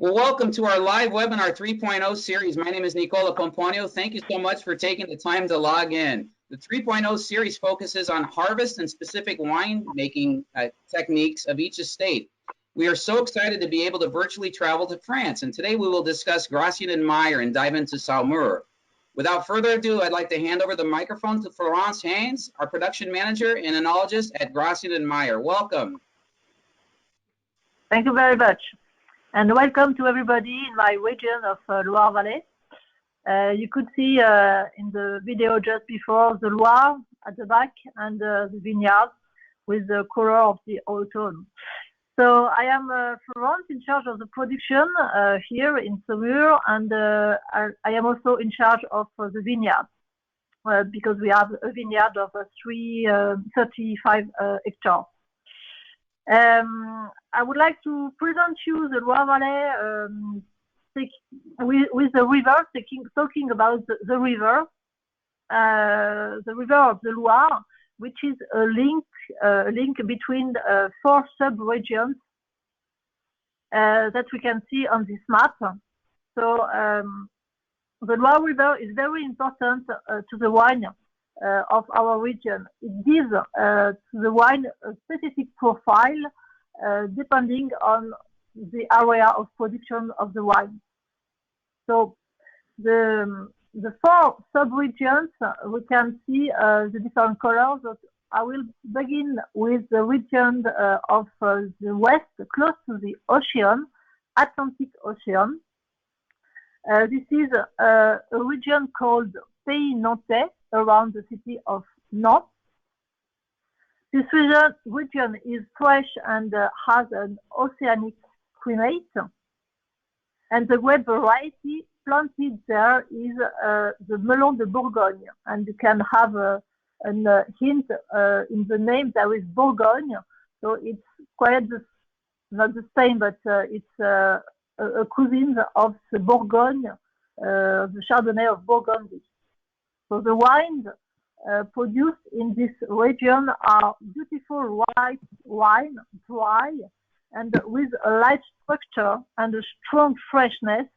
Well, welcome to our live webinar 3.0 series. My name is Nicola Pomponio. Thank you so much for taking the time to log in. The 3.0 series focuses on harvest and specific winemaking techniques of each estate. We are so excited to be able to virtually travel to France, and today we will discuss Gratien Meyer and dive into Saumur. Without further ado, I'd like to hand over the microphone to Florence Haynes, our production manager and enologist at Gratien Meyer. Welcome. Thank you very much. And welcome to everybody in my region of Loire Valley. You could see in the video just before the Loire at the back and the vineyard with the color of the autumn. So I am Florence, in charge of the production here in Saumur, and I am also in charge of the vineyard because we have a vineyard of 35 hectares. I would like to present you the Loire Valley with the river, talking about the river of the Loire, which is a link between 4 sub-regions that we can see on this map. So the Loire River is very important to the wine of our region. It gives to the wine a specific profile depending on the area of production of the wine. So the 4 sub-regions, we can see the different colors. I will begin with the region of the west, close to the ocean, Atlantic Ocean. This is a region called Pays Nantais, around the city of Nantes. This region is fresh and has an oceanic climate. And the grape variety planted there is the Melon de Bourgogne. And you can have a hint in the name, there is Bourgogne. So it's quite not the same, but it's a cuisine of the Bourgogne, the Chardonnay of Bourgogne. So the wines produced in this region are beautiful white wine, dry, and with a light structure and a strong freshness.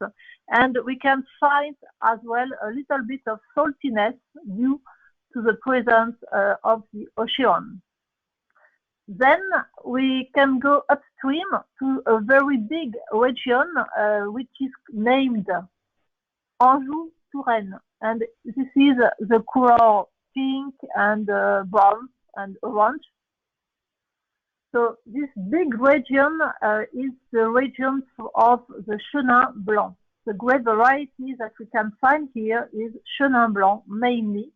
And we can find as well a little bit of saltiness due to the presence of the ocean. Then we can go upstream to a very big region which is named Anjou-Touraine. And this is the color pink and brown and orange. So this big region is the region of the Chenin Blanc. The grape variety that we can find here is Chenin Blanc, mainly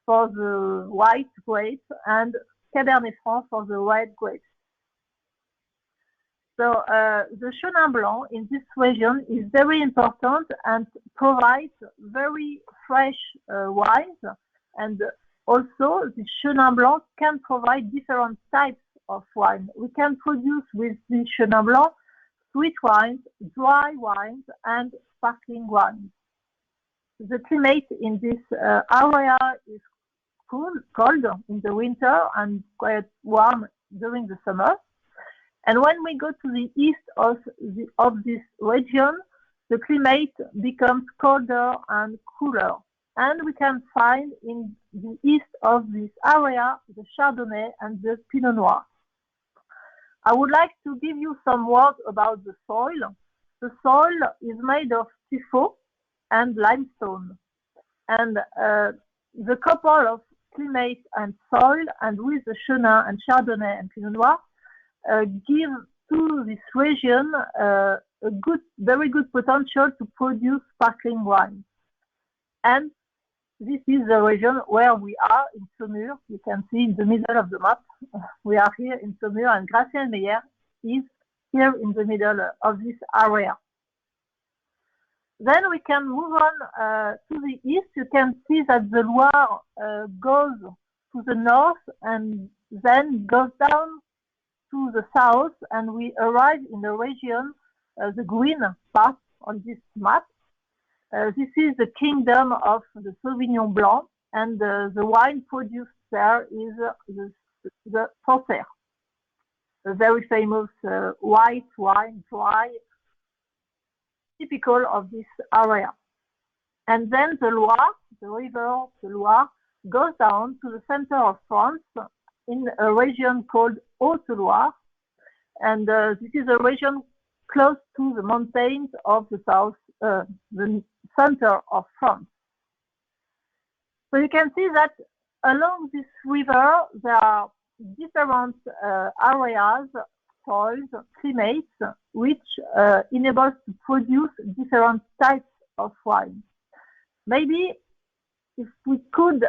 for the white grapes, and Cabernet Franc for the red grapes. So the Chenin Blanc in this region is very important and provides very fresh wines. And also the Chenin Blanc can provide different types of wine. We can produce with the Chenin Blanc sweet wines, dry wines, and sparkling wines. The climate in this area is cold in the winter and quite warm during the summer. And when we go to the east of this region, the climate becomes colder and cooler. And we can find in the east of this area the Chardonnay and the Pinot Noir. I would like to give you some words about the soil. The soil is made of tuffeau and limestone. And the couple of climate and soil, and with the Chenin and Chardonnay and Pinot Noir, give to this region a very good potential to produce sparkling wine. And this is the region where we are in Saumur. You can see in the middle of the map. We are here in Saumur, and Gratien Meyer is here in the middle of this area. Then we can move on to the east. You can see that the Loire goes to the north and then goes down to the south, and we arrive in the region, the green part on this map. This is the kingdom of the Sauvignon Blanc, and the wine produced there is the Sancerre, a very famous white wine, dry, typical of this area. And then the Loire, the river, the Loire, goes down to the center of France in a region called Haute-Loire. And this is a region close to the mountains of the south, the center of France. So you can see that along this river, there are different areas, soils, climates, which enables to produce different types of wine. Maybe if we could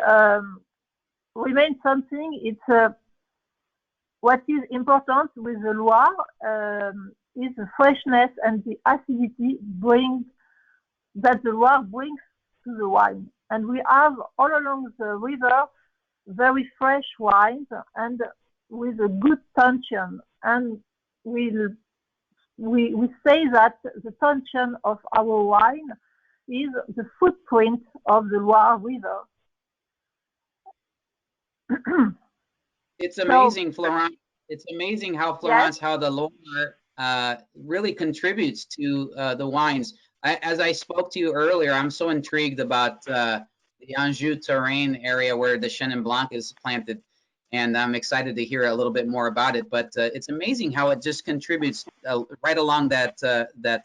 remain something, it's what is important with the Loire is the freshness and the acidity that the Loire brings to the wine. And we have all along the river very fresh wines and with a good tension. And we say that the tension of our wine is the footprint of the Loire River. It's amazing, Florence. It's amazing how Florence, how the Loire really contributes to the wines. As I spoke to you earlier, I'm so intrigued about the Anjou terrain area where the Chenin Blanc is planted, and I'm excited to hear a little bit more about it. But it's amazing how it just contributes right along that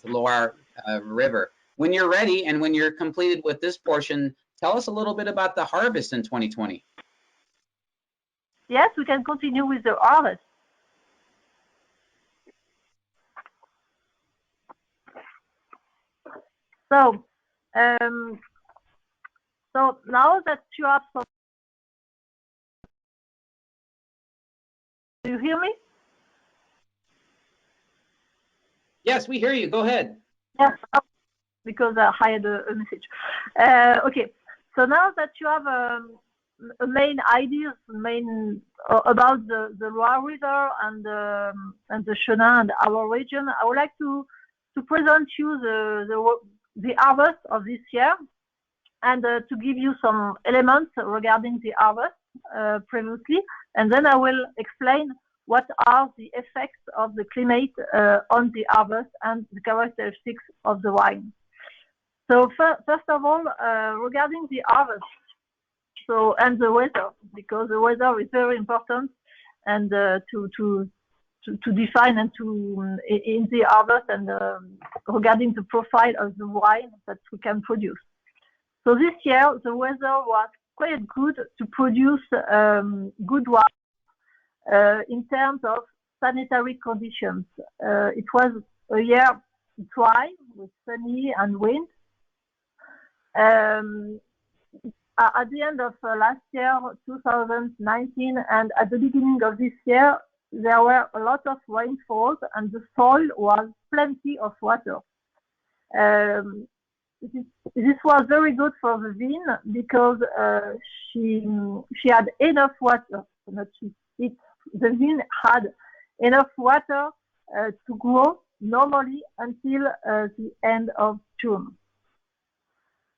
Loire River. When you're ready and when you're completed with this portion, tell us a little bit about the harvest in 2020. Yes, we can continue with the harvest. So, so now that you have some, do you hear me? Yes, we hear you. Go ahead. Yes, because I had a message. Okay, so now that you have main ideas, about the Loire River and the Chenin and our region, I would like to present you the harvest of this year and to give you some elements regarding the harvest previously, and then I will explain what are the effects of the climate on the harvest and the characteristics of the wine. So first of all, regarding the harvest, so and the weather, because the weather is very important, and to define and to in the harvest and regarding the profile of the wine that we can produce. So this year the weather was quite good to produce good wine in terms of sanitary conditions. It was a year dry with sunny and wind. At the end of last year, 2019, and at the beginning of this year, there were a lot of rainfalls and the soil was plenty of water. This was very good for the vine because she had enough water. The vine had enough water to grow normally until the end of June.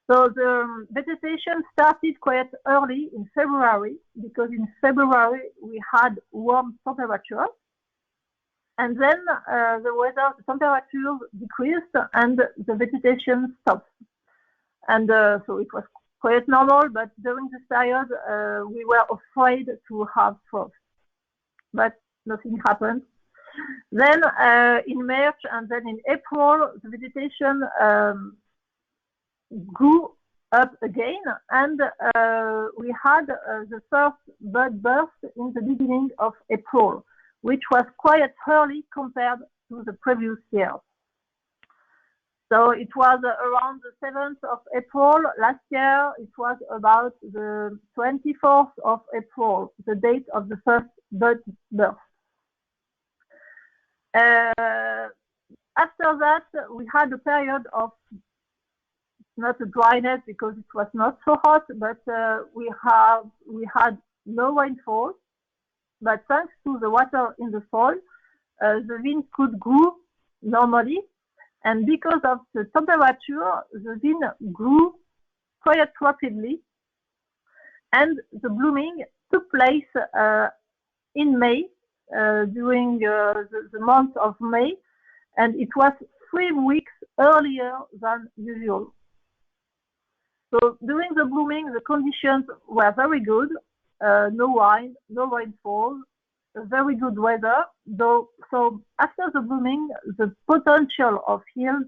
So the vegetation started quite early in February, because in February we had warm temperatures, and then the temperatures decreased and the vegetation stopped. And so it was quite normal, but during this period we were afraid to have frost, but nothing happened. Then in March and then in April, the vegetation grew up again, and we had the first bud burst in the beginning of April, which was quite early compared to the previous year. So it was around the 7th of April. Last year it was about the 24th of April, the date of the first bud burst. After that, we had a period of not a dryness because it was not so hot, but we had no rainfall. But thanks to the water in the soil, the vine could grow normally, and because of the temperature, the vine grew quite rapidly, and the blooming took place in May, during the month of May, and it was 3 weeks earlier than usual. So during the blooming, the conditions were very good. No wind, no rainfall, very good weather. So after the blooming, the potential of yield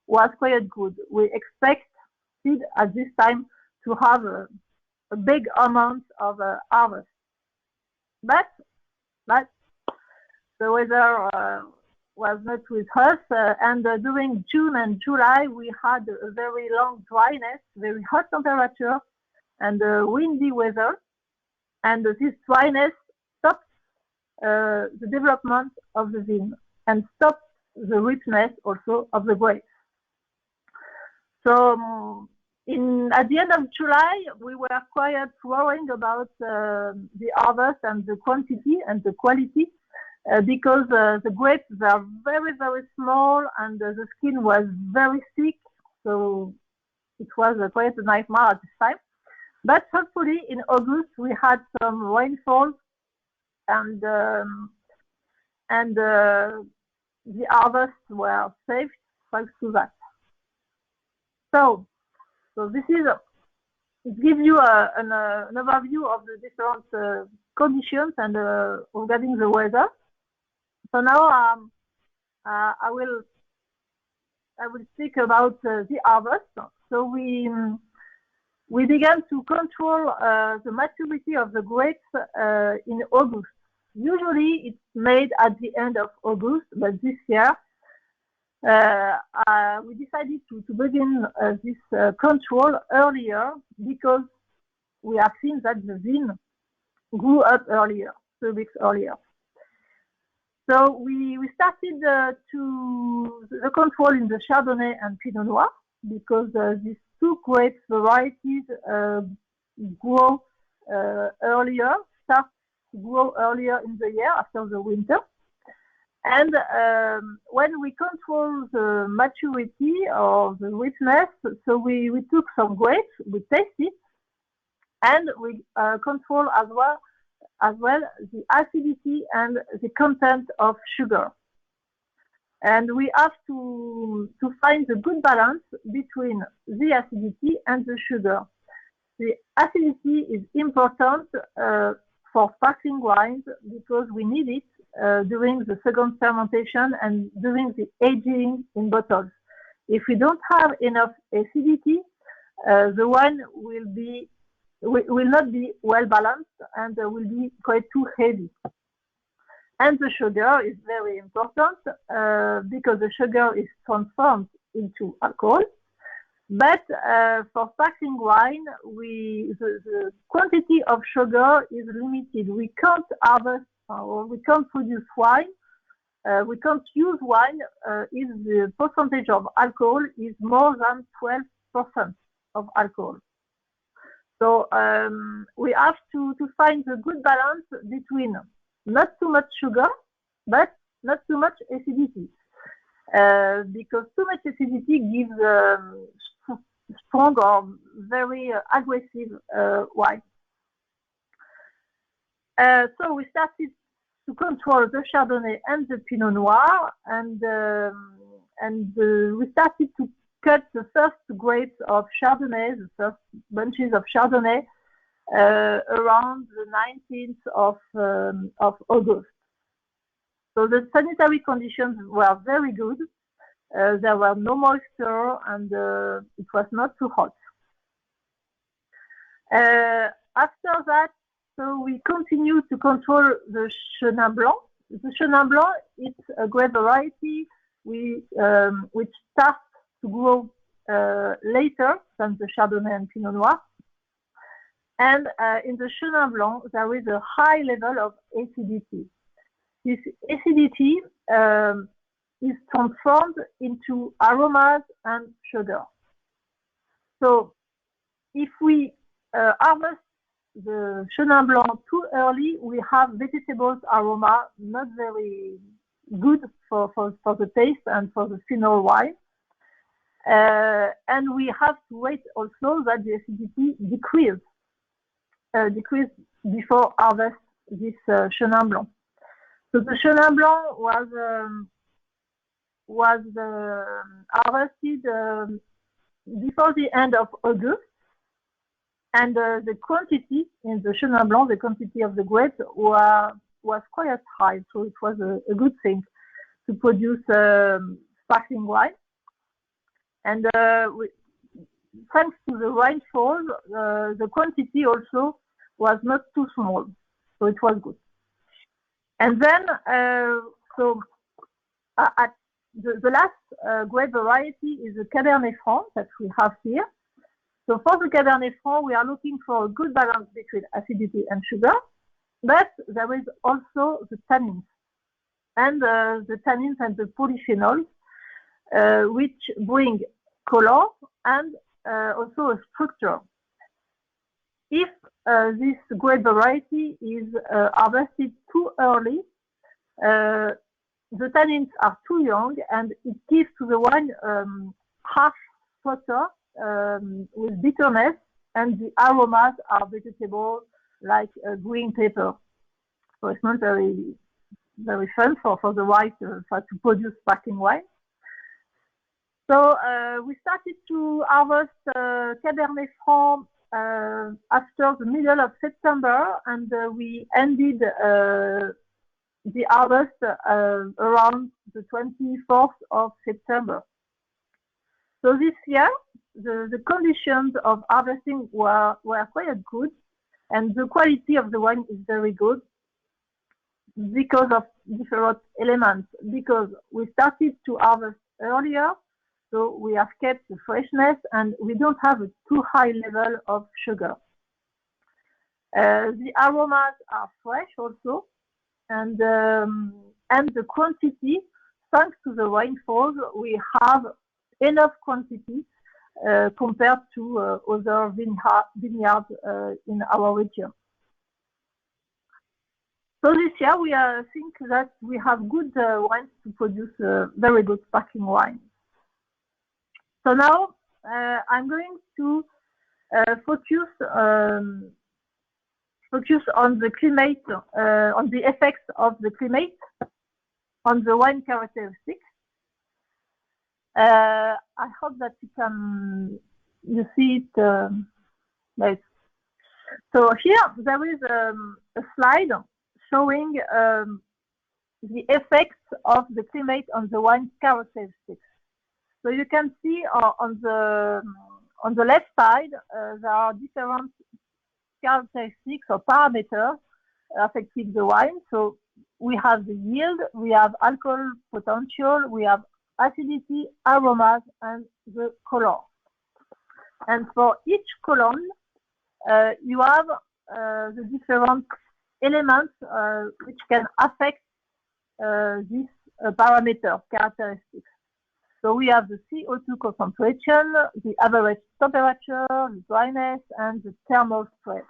was quite good. We expected at this time to have a big amount of harvest. But the weather was not with us, and during June and July we had a very long dryness, very hot temperature, and windy weather, and this dryness stopped the development of the vine and stopped the richness also of the grapes. So at the end of July, we were quite worrying about the harvest and the quantity and the quality, because the grapes were very, very small and the skin was very thick. So it was quite a nightmare at this time. But hopefully in August we had some rainfall, and the harvests were saved thanks to that. So this is it gives you an overview of the different conditions and regarding the weather. So now I will speak about the harvest. So we began to control the maturity of the grapes in August. Usually it's made at the end of August, but this year we decided to begin this control earlier, because we have seen that the vine grew up earlier, 2 weeks earlier. So we started the control in the Chardonnay and Pinot Noir, because these two grape varieties grow earlier, start to grow earlier in the year after the winter. And when we control the maturity or the richness, so we took some grapes, we tasted, and we control as well the acidity and the content of sugar. And we have to find the good balance between the acidity and the sugar. The acidity is important for sparkling wines, because we need it during the second fermentation and during the aging in bottles. If we don't have enough acidity, the wine will not be well balanced and will be quite too heavy. And the sugar is very important, because the sugar is transformed into alcohol. But for sparkling wine, the quantity of sugar is limited. We can't harvest or we can't produce wine. We can't use wine if the percentage of alcohol is more than 12% of alcohol. So we have to find a good balance between not too much sugar, but not too much acidity, because too much acidity gives strong or very aggressive wine. So we started to control the Chardonnay and the Pinot Noir, and we started to cut the first grapes of Chardonnay, the first bunches of Chardonnay, around the 19th of August. So the sanitary conditions were very good. There were no moisture, and it was not too hot. After that, so we continue to control the Chenin Blanc. The Chenin Blanc is a grape variety which starts to grow later than the Chardonnay and Pinot Noir. And in the Chenin Blanc, there is a high level of acidity. This acidity is transformed into aromas and sugar. So if we harvest the Chenin Blanc too early, we have vegetables aroma not very good for the taste and for the phenol wine. And we have to wait also that the acidity decrease before harvest this Chenin Blanc. So the Chenin Blanc was harvested before the end of August, and the quantity in the Chenin Blanc, the quantity of the grapes was quite high, so it was a good thing to produce sparkling wine. And thanks to the rainfall, the quantity also was not too small, so it was good. And then, the last grape variety is the Cabernet Franc that we have here. So for the Cabernet Franc, we are looking for a good balance between acidity and sugar, but there is also the tannins and the polyphenols, which bring color and also a structure. If this grape variety is harvested too early, the tannins are too young, and it gives to the wine harsh structure with bitterness, and the aromas are vegetable like green pepper. So it's not very fun for the wine to produce sparkling wine. So we started to harvest Cabernet Franc after the middle of September, and we ended the harvest around the 24th of September. So this year, the conditions of harvesting were quite good, and the quality of the wine is very good because of different elements. Because we started to harvest earlier, so we have kept the freshness, and we don't have a too high level of sugar. The aromas are fresh also, and the quantity, thanks to the rainfall, we have enough quantity compared to other vineyards in our region. So this year we think that we have good wines to produce very good sparkling wine. So now I'm going to focus on the climate, on the effects of the climate on the wine characteristics. I hope that you see it. Nice. So here there is a slide showing the effects of the climate on the wine characteristics. So you can see on the left side there are different characteristics or parameters affecting the wine. So we have the yield, we have alcohol potential, we have acidity, aromas, and the color. And for each column, you have the different elements which can affect this parameter characteristics. So we have the CO2 concentration, the average temperature, the dryness, and the thermal stress.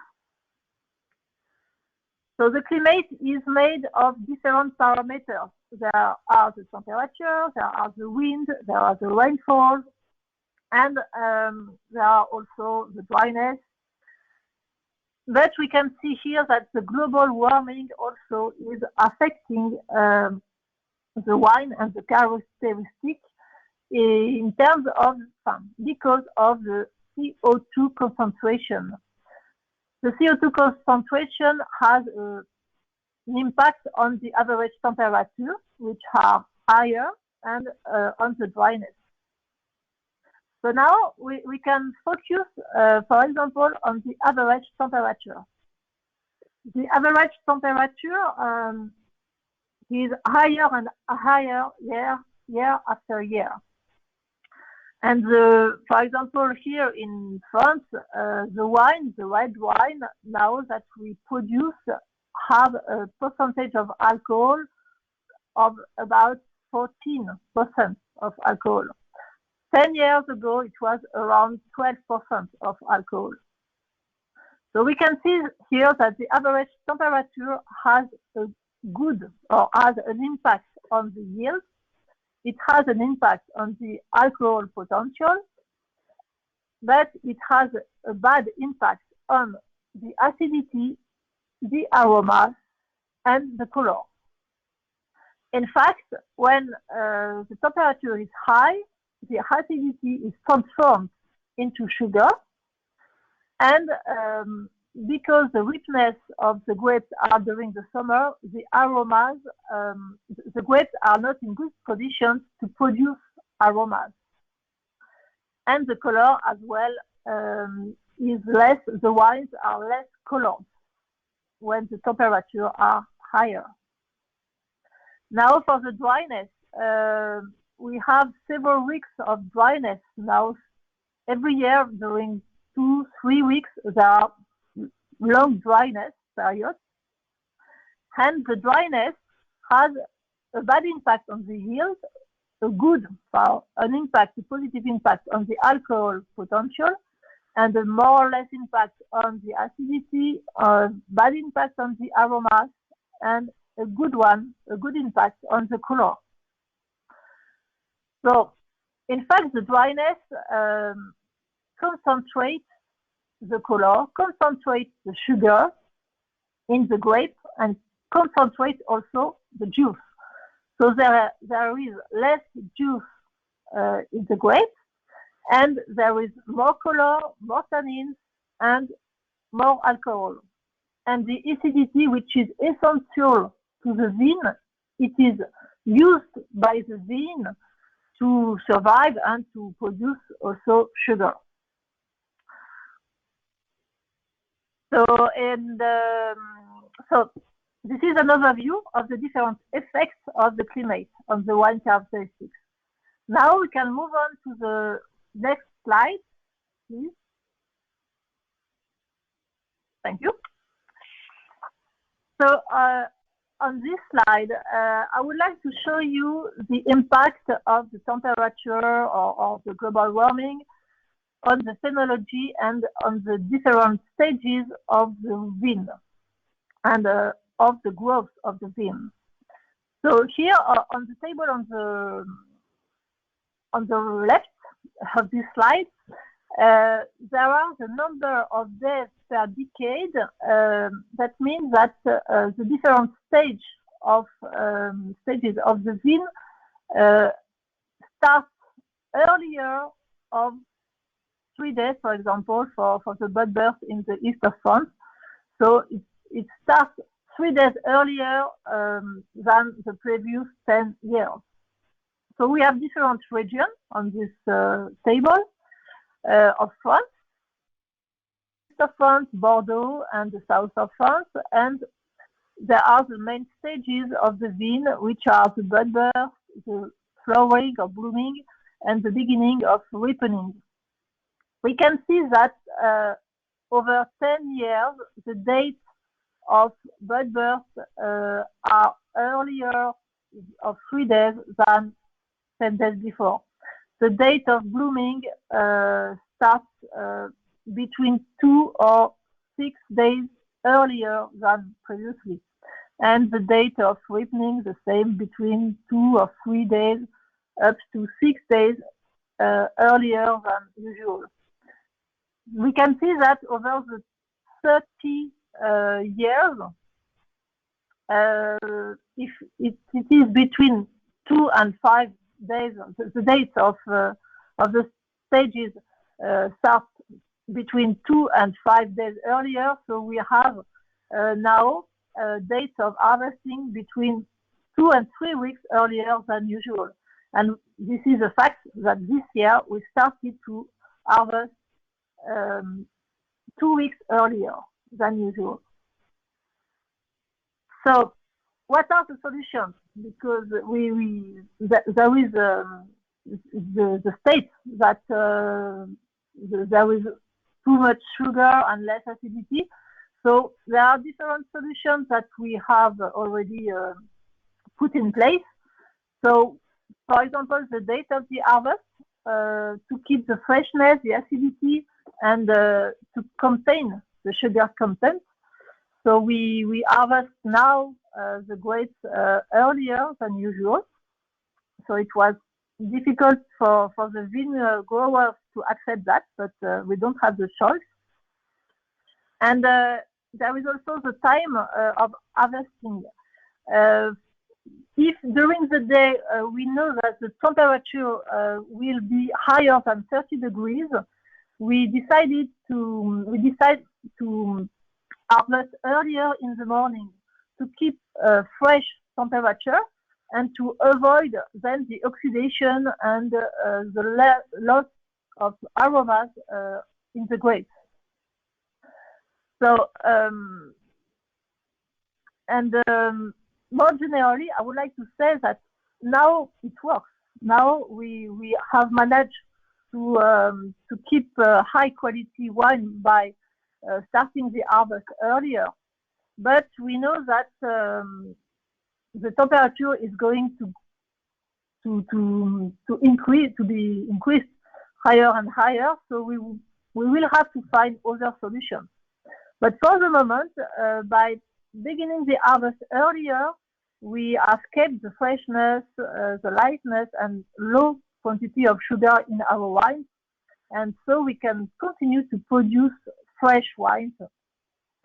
So the climate is made of different parameters. There are the temperature, there are the wind, there are the rainfall, and there are also the dryness. But we can see here that the global warming also is affecting the wine and the characteristic in terms of because of the CO2 concentration. The CO2 concentration has an impact on the average temperature, which are higher, and on the dryness. So now we can focus, for example, on the average temperature. The average temperature is higher and higher year after year. And for example, here in France, the red wine, now that we produce, have a percentage of alcohol of about 14% of alcohol. 10 years ago, it was around 12% of alcohol. So we can see here that the average temperature has a good or has an impact on the yield. It has an impact on the alcohol potential, but it has a bad impact on the acidity, the aromas, and the color. In fact, when the temperature is high, the acidity is transformed into sugar, and because the ripeness of the grapes are during the summer, the aromas, the grapes are not in good conditions to produce aromas. And the color as well is less, the wines are less colored when the temperature are higher. Now for the dryness, we have several weeks of dryness now. Every year during 2-3 weeks there are long dryness periods, and the dryness has a bad impact on the yield, a positive impact on the alcohol potential, and a more or less impact on the acidity, bad impact on the aromas, and a good impact on the color. So, in fact, the dryness concentrates the color, concentrates the sugar in the grape, and concentrates also the juice. So there is less juice in the grape, and there is more color, more tannins, and more alcohol. And the acidity, which is essential to the vine, it is used by the vine to survive and to produce also sugar. So this is an overview of the different effects of the climate on the wine characteristics. Now we can move on to the next slide, please. Thank you. So on this slide, I would like to show you the impact of the temperature or the global warming on the phenology and on the different stages of the vine and of the growth of the vine. So here on the table on the left of this slide, there are the number of days per decade. That means that the different stages of the vine start earlier of 3 days, for example, for the bud burst in the east of France. So it starts 3 days earlier than the previous 10 years. So we have different regions on this table of France. East of France, Bordeaux, and the south of France, and there are the main stages of the vine, which are the bud burst, the flowering or blooming, and the beginning of ripening. We can see that over 10 years, the dates of bud burst are earlier of 3 days than 10 days before. The date of blooming starts between 2 or 6 days earlier than previously. And the date of ripening, the same, between 2 or 3 days up to 6 days earlier than usual. We can see that over the 30 years, if it is between 2 and 5 days, the dates of the stages start between 2 and 5 days earlier. So we have now dates of harvesting between 2 and 3 weeks earlier than usual. And this is a fact that this year we started to harvest 2 weeks earlier than usual. So what are the solutions? Because there is the state that there is too much sugar and less acidity. So there are different solutions that we have already put in place. So, for example, the date of the harvest to keep the freshness, the acidity, and to contain the sugar content. So we harvest now the grapes earlier than usual. So it was difficult for the vine growers to accept that, but we don't have the choice. And there is also the time of harvesting. if during the day we know that the temperature will be higher than 30 degrees, we decide to harvest earlier in the morning to keep fresh temperature and to avoid then the oxidation and the loss of aromas in the grapes. So, more generally, I would like to say that now it works. Now we have managed to keep high quality wine by starting the harvest earlier. But we know that the temperature is going to be increased higher and higher. So we will have to find other solutions. But for the moment, by beginning the harvest earlier, we have kept the freshness, the lightness, and low quantity of sugar in our wines, and so we can continue to produce fresh wines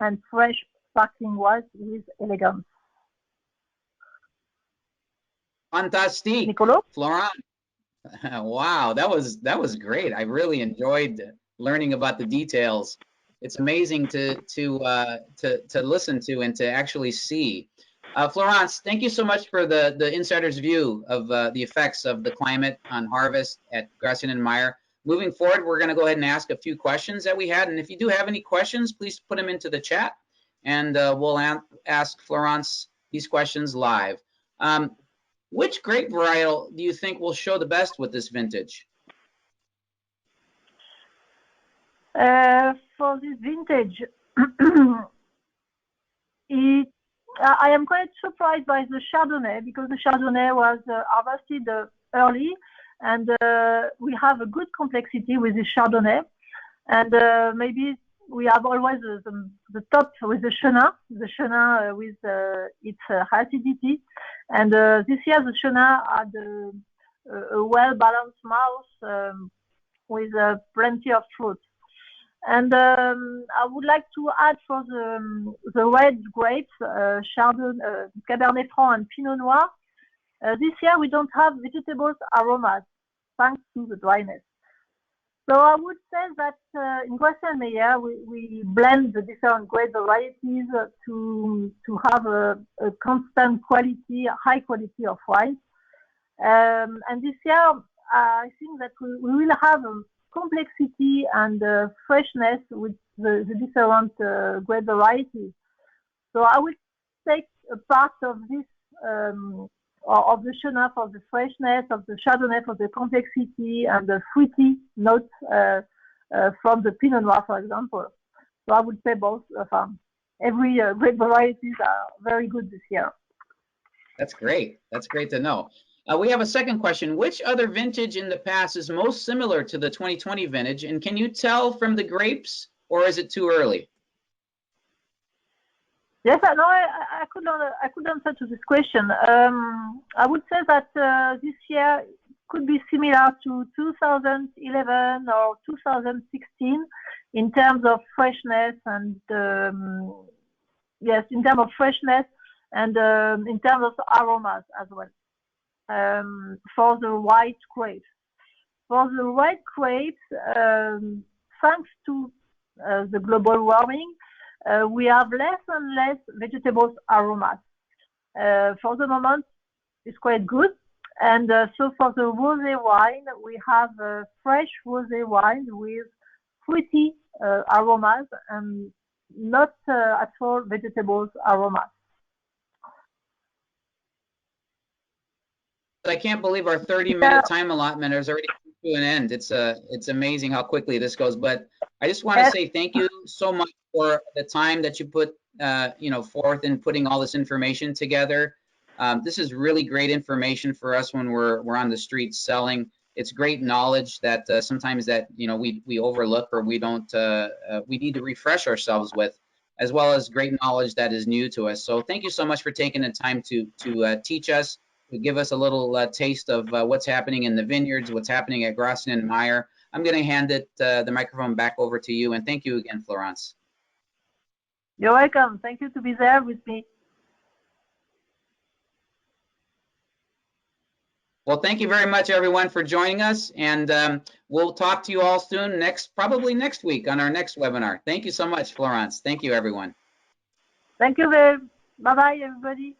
and fresh sparkling wines with elegance. Fantastic, Nicolo? Florence. Wow, that was great. I really enjoyed learning about the details. It's amazing to listen to and to actually see. Florence, thank you so much for the insider's view of the effects of the climate on harvest at Gratien Meyer. Moving forward, we're going to go ahead and ask a few questions that we had. And if you do have any questions, please put them into the chat, and we'll ask Florence these questions live. Which grape varietal do you think will show the best with this vintage? For this vintage, I am quite surprised by the Chardonnay, because the Chardonnay was harvested early, and we have a good complexity with the Chardonnay. And maybe we have always the top with the Chenin with its acidity. And this year the Chenin had a well-balanced mouth with plenty of fruit. And I would like to add for the red grapes, Chardonnay, Cabernet Franc, and Pinot Noir. This year we don't have vegetables aromas, thanks to the dryness. So I would say that in Gratien Meyer we blend the different grape varieties to have a constant quality, high quality of wine. And this year I think that we will have complexity and freshness with the different grape varieties. So I will take a part of this of the Chenin for the freshness, of the Chardonnay for the complexity and the fruity notes from the Pinot Noir, for example. So I would say both of them. Every grape varieties are very good this year. That's great. That's great to know. We have a second question. Which other vintage in the past is most similar to the 2020 vintage? And can you tell from the grapes, or is it too early? Yes, no, I could answer to this question. I would say that this year could be similar to 2011 or 2016 in terms of freshness and yes, in terms of freshness and in terms of aromas as well. For the white grapes. For the white grapes, thanks to the global warming, we have less and less vegetables aromas. For the moment, it's quite good. And so for the rosé wine, we have fresh rosé wine with fruity aromas and not at all vegetables aromas. I can't believe our 30-minute time allotment is already to an end. It's amazing how quickly this goes. But I just want to say thank you so much for the time that you put forth in putting all this information together. This is really great information for us when we're on the streets selling. It's great knowledge that sometimes that we overlook or we don't we need to refresh ourselves with, as well as great knowledge that is new to us. So thank you so much for taking the time to teach us, to give us a little taste of what's happening in the vineyards, what's happening at Gratien Meyer. I'm going to hand the microphone back over to you, and thank you again, Florence. You're welcome. Thank you to be there with me. Well, thank you very much, everyone, for joining us, and we'll talk to you all soon, probably next week on our next webinar. Thank you so much, Florence. Thank you, everyone. Thank you very much. Bye-bye, everybody.